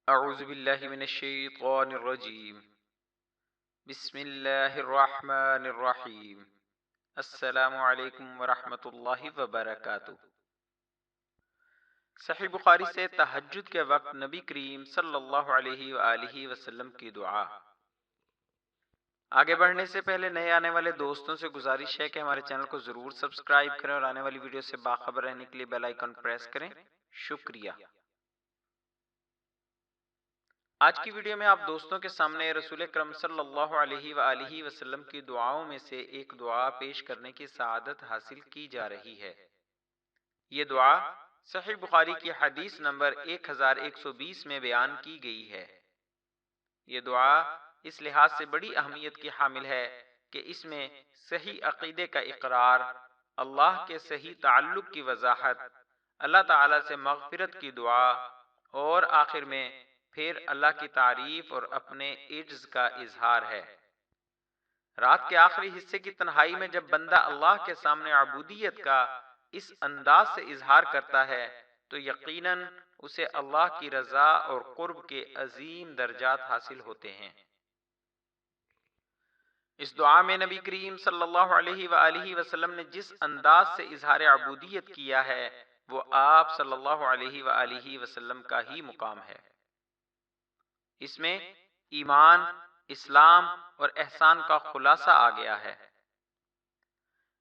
اعوذ باللہ من الشیطان الرجیم بسم اللہ الرحمن الرحیم السلام علیکم ورحمۃ اللہ وبرکاتہ۔ صحیح بخاری سے تہجد کے وقت نبی کریم صلی اللہ علیہ وآلہ وسلم کی دعا۔ آگے بڑھنے سے پہلے نئے آنے والے دوستوں سے گزارش ہے کہ ہمارے چینل کو ضرور سبسکرائب کریں اور آنے والی ویڈیو سے باخبر رہنے کے لیے بیل آئیکن پریس کریں۔ شکریہ۔ آج کی ویڈیو میں آپ دوستوں کے سامنے رسول اکرم صلی اللہ علیہ وآلہ وسلم کی دعاؤں میں سے ایک دعا پیش کرنے کی سعادت حاصل کی جا رہی ہے۔ یہ دعا صحیح بخاری کی حدیث نمبر 1120 میں بیان کی گئی ہے۔ یہ دعا اس لحاظ سے بڑی اہمیت کی حامل ہے کہ اس میں صحیح عقیدے کا اقرار، اللہ کے صحیح تعلق کی وضاحت، اللہ تعالی سے مغفرت کی دعا اور آخر میں پھر اللہ کی تعریف اور اپنے عجز کا اظہار ہے۔ رات کے آخری حصے کی تنہائی میں جب بندہ اللہ کے سامنے عبودیت کا اس انداز سے اظہار کرتا ہے تو یقیناً اسے اللہ کی رضا اور قرب کے عظیم درجات حاصل ہوتے ہیں۔ اس دعا میں نبی کریم صلی اللہ علیہ وآلہ وسلم نے جس انداز سے اظہار عبودیت کیا ہے وہ آپ صلی اللہ علیہ وآلہ وسلم کا ہی مقام ہے۔ اس میں ایمان، اسلام اور احسان کا خلاصہ آ گیا ہے۔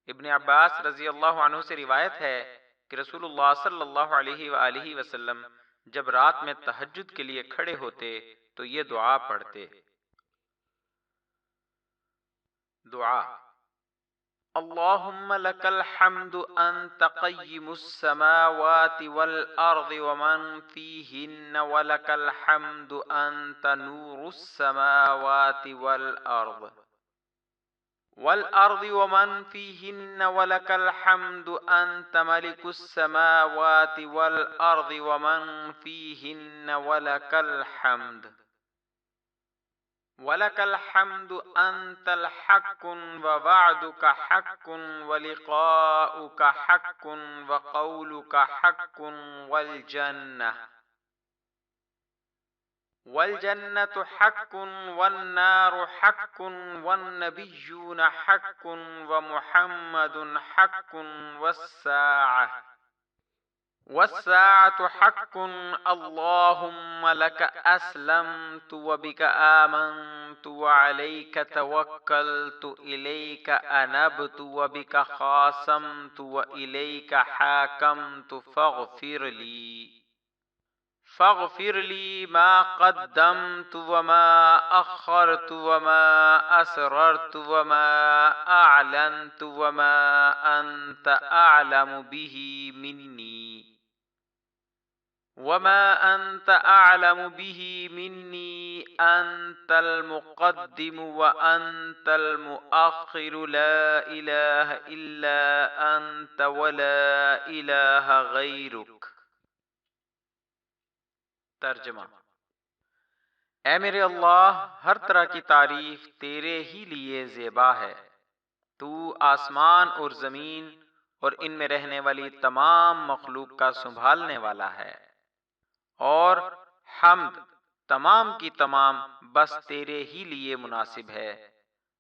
ابن عباس رضی اللہ عنہ سے روایت ہے کہ رسول اللہ صلی اللہ علیہ وآلہ وسلم جب رات میں تہجد کے لیے کھڑے ہوتے تو یہ دعا پڑھتے۔ دعا: اللہم لک الحمد انت قیم السماوات والارض ومن فیہن ولک الحمد انت نور السماوات والارض ومن فیہن ولک الحمد انت ملک السماوات والارض ومن فیہن ولك الحمد أنت الحق ووعدك حق ولقاؤك حق وقولك حق والجنة حق والنار حق والنبيون حق ومحمد حق والساعة حق اللهم لك أسلمت وبك آمنت وعليك توكلت إليك أنبت وبك خاصمت وإليك حاكمت فاغفر لي ما قدمت وما أخرت وما أسررت وما أعلنت وما أنت أعلم به مني أنت المقدم وأنت المؤخر لا إله إلا أنت ولا إله غيرك۔ ترجمہ: اے میرے اللہ، ہر طرح کی تعریف تیرے ہی لیے زیبا ہے۔ تو آسمان اور زمین اور ان میں رہنے والی تمام مخلوق کا سنبھالنے والا ہے، اور حمد تمام کی تمام بس تیرے ہی لیے مناسب ہے۔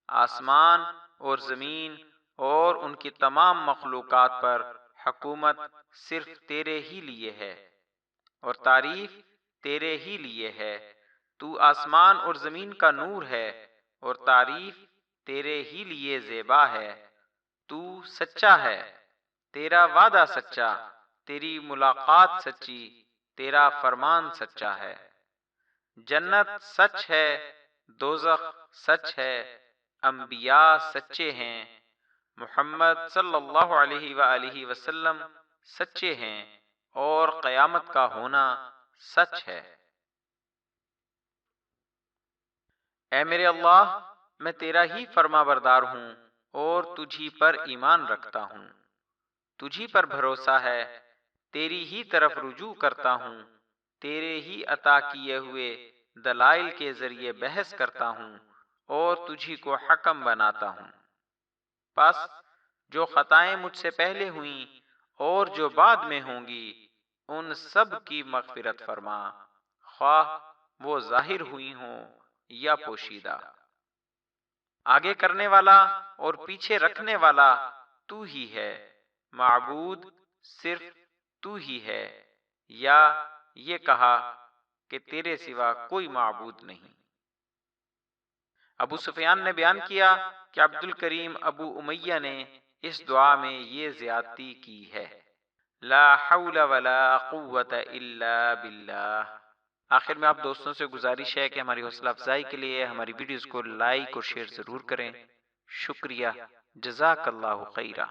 آسمان اور زمین اور ان کی تمام مخلوقات پر حکومت صرف تیرے ہی لیے ہے اور تعریف تیرے ہی لیے ہے۔ تو آسمان اور زمین کا نور ہے اور تعریف تیرے ہی لیے زیبا ہے۔ تو سچا ہے، تیرا وعدہ سچا، تیری ملاقات سچی، تیرا فرمان سچا ہے۔ جنت سچ ہے، دوزخ سچ ہے، انبیاء سچے ہیں، محمد صلی اللہ علیہ وآلہ وسلم سچے ہیں اور قیامت کا ہونا سچ ہے۔ اے میرے اللہ، میں تیرا ہی فرما بردار ہوں اور تجھی پر ایمان رکھتا ہوں، تجھی پر بھروسہ ہے، تیری ہی طرف رجوع کرتا ہوں، تیرے ہی عطا کیے ہوئے دلائل کے ذریعے بحث کرتا ہوں اور تجھی کو حکم بناتا ہوں۔ پس جو خطائیں مجھ سے پہلے ہوئیں اور جو بعد میں ہوں گی ان سب کی مغفرت فرما، خواہ وہ ظاہر ہوئی ہوں یا پوشیدہ۔ آگے کرنے والا اور پیچھے رکھنے والا تو ہی ہے، معبود صرف تو ہی ہے، یا یہ کہا کہ تیرے سوا کوئی معبود نہیں۔ ابو سفیان نے بیان کیا کہ عبد الکریم ابو امیہ نے اس دعا میں یہ زیادتی کی ہے، لا حول ولا قوت الا باللہ۔ آخر میں آپ دوستوں سے گزارش ہے کہ ہماری حوصلہ افزائی کے لیے ہماری ویڈیوز کو لائک اور شیئر ضرور کریں۔ شکریہ، جزاک اللہ خیرہ۔